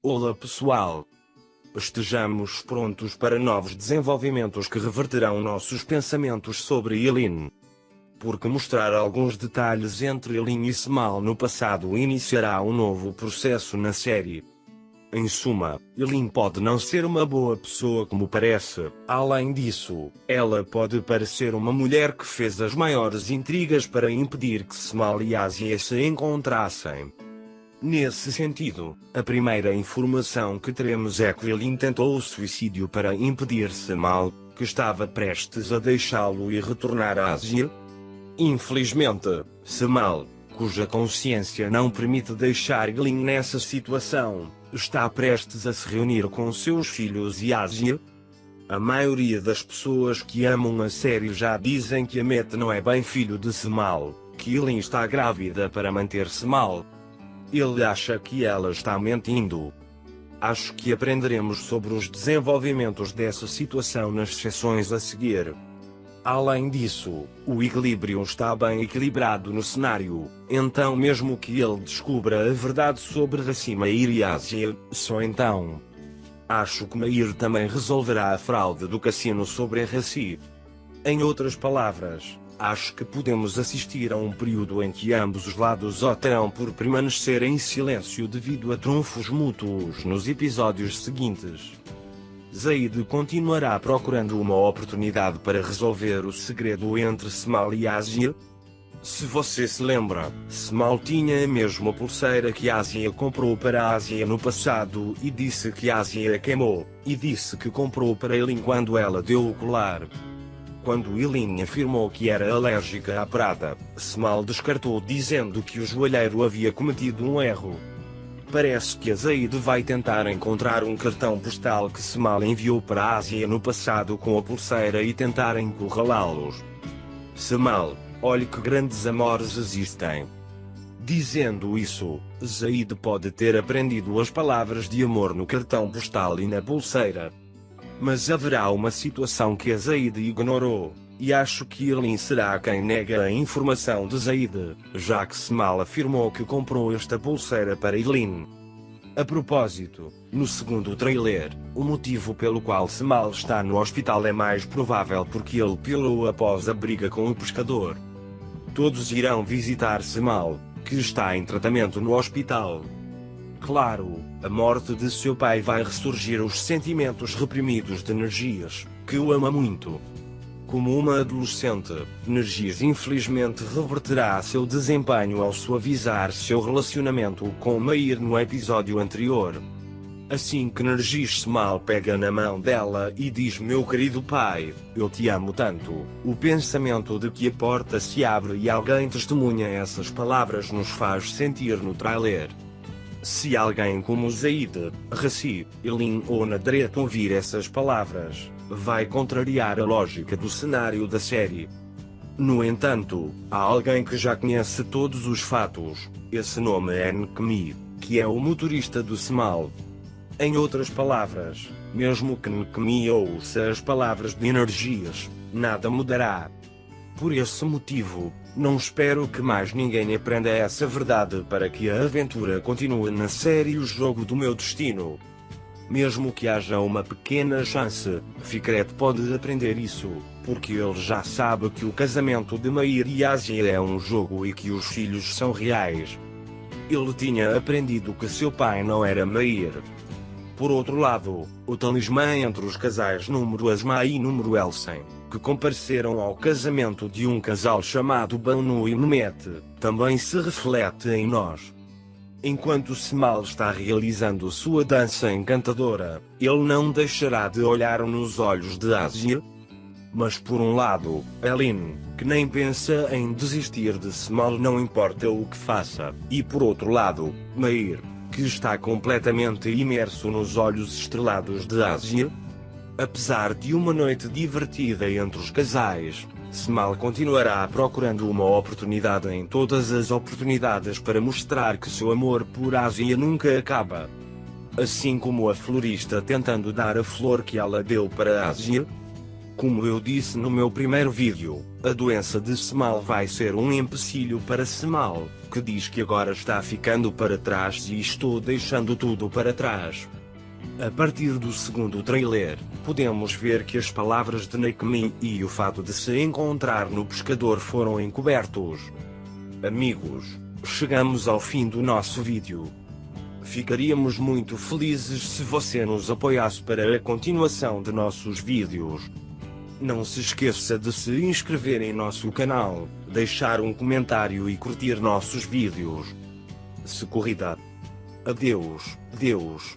Olá pessoal! Estejamos prontos para novos desenvolvimentos que reverterão nossos pensamentos sobre Eileen. Porque mostrar alguns detalhes entre Eileen e Small no passado iniciará um novo processo na série. Em suma, Eileen pode não ser uma boa pessoa como parece. Além disso, ela pode parecer uma mulher que fez as maiores intrigas para impedir que Small e Asia se encontrassem. Nesse sentido, a primeira informação que teremos é que Eileen tentou o suicídio para impedir Small, que estava prestes a deixá-lo e retornar a Asia. Infelizmente, Small, cuja consciência não permite deixar Eileen nessa situação, está prestes a se reunir com seus filhos e Asia. A maioria das pessoas que amam a série já dizem que Emmett não é bem filho de Small, que Eileen está grávida para manter Small. Ele acha que ela está mentindo. Acho que aprenderemos sobre os desenvolvimentos dessa situação nas sessões a seguir. Além disso, o equilíbrio está bem equilibrado no cenário, então mesmo que ele descubra a verdade sobre Raci, Meir e Asia, só então. Acho que Meir também resolverá a fraude do cassino sobre a Raci. Em outras palavras, acho que podemos assistir a um período em que ambos os lados optarão por permanecer em silêncio devido a trunfos mútuos nos episódios seguintes. Zaid continuará procurando uma oportunidade para resolver o segredo entre Small e Asia. Se você se lembra, Small tinha a mesma pulseira que Asia comprou para Asia no passado e disse que Asia a queimou, e disse que comprou para Eileen quando ela deu o colar. Quando Eileen afirmou que era alérgica à prata, Small descartou dizendo que o joalheiro havia cometido um erro. Parece que a Zaid vai tentar encontrar um cartão postal que Small enviou para a Asia no passado com a pulseira e tentar encurralá-los. Small, olhe que grandes amores existem. Dizendo isso, Zaid pode ter aprendido as palavras de amor no cartão postal e na pulseira. Mas haverá uma situação que a Zaid ignorou, e acho que Eileen será quem nega a informação de Zaid, já que Small afirmou que comprou esta pulseira para Eileen. A propósito, no segundo trailer, o motivo pelo qual Small está no hospital é mais provável porque ele piorou após a briga com o pescador. Todos irão visitar Small, que está em tratamento no hospital. Claro, a morte de seu pai vai ressurgir os sentimentos reprimidos de Energias, que o ama muito. Como uma adolescente, Energias infelizmente reverterá seu desempenho ao suavizar seu relacionamento com Meir no episódio anterior. Assim que Energias Small pega na mão dela e diz: "Meu querido pai, eu te amo tanto", o pensamento de que a porta se abre e alguém testemunha essas palavras nos faz sentir no trailer. Se alguém como Zaid, Raci, Eileen ou Nadret ouvir essas palavras, vai contrariar a lógica do cenário da série. No entanto, há alguém que já conhece todos os fatos. Esse nome é Nkmi, que é o motorista do Small. Em outras palavras, mesmo que Nkmi ouça as palavras de Energias, nada mudará. Por esse motivo, não espero que mais ninguém aprenda essa verdade para que a aventura continue na série O Jogo do Meu Destino. Mesmo que haja uma pequena chance, Fikret pode aprender isso, porque ele já sabe que o casamento de Meir e Asia é um jogo e que os filhos são reais. Ele tinha aprendido que seu pai não era Meir. Por outro lado, o talismã entre os casais número Asma e número Elsen, que compareceram ao casamento de um casal chamado Banu e Mehmet, também se reflete em nós. Enquanto Small está realizando sua dança encantadora, ele não deixará de olhar nos olhos de Asia. Mas por um lado, Eileen, que nem pensa em desistir de Small não importa o que faça, e por outro lado, Meir, que está completamente imerso nos olhos estrelados de Asia. Apesar de uma noite divertida entre os casais, Small continuará procurando uma oportunidade em todas as oportunidades para mostrar que seu amor por Asia nunca acaba. Assim como a florista tentando dar a flor que ela deu para Asia. Como eu disse no meu primeiro vídeo, a doença de Small vai ser um empecilho para Small, que diz que agora está ficando para trás e estou deixando tudo para trás. A partir do segundo trailer, podemos ver que as palavras de Nakemi e o fato de se encontrar no pescador foram encobertos. Amigos, chegamos ao fim do nosso vídeo. Ficaríamos muito felizes se você nos apoiasse para a continuação de nossos vídeos. Não se esqueça de se inscrever em nosso canal, deixar um comentário e curtir nossos vídeos. Se corrida. Adeus, Deus.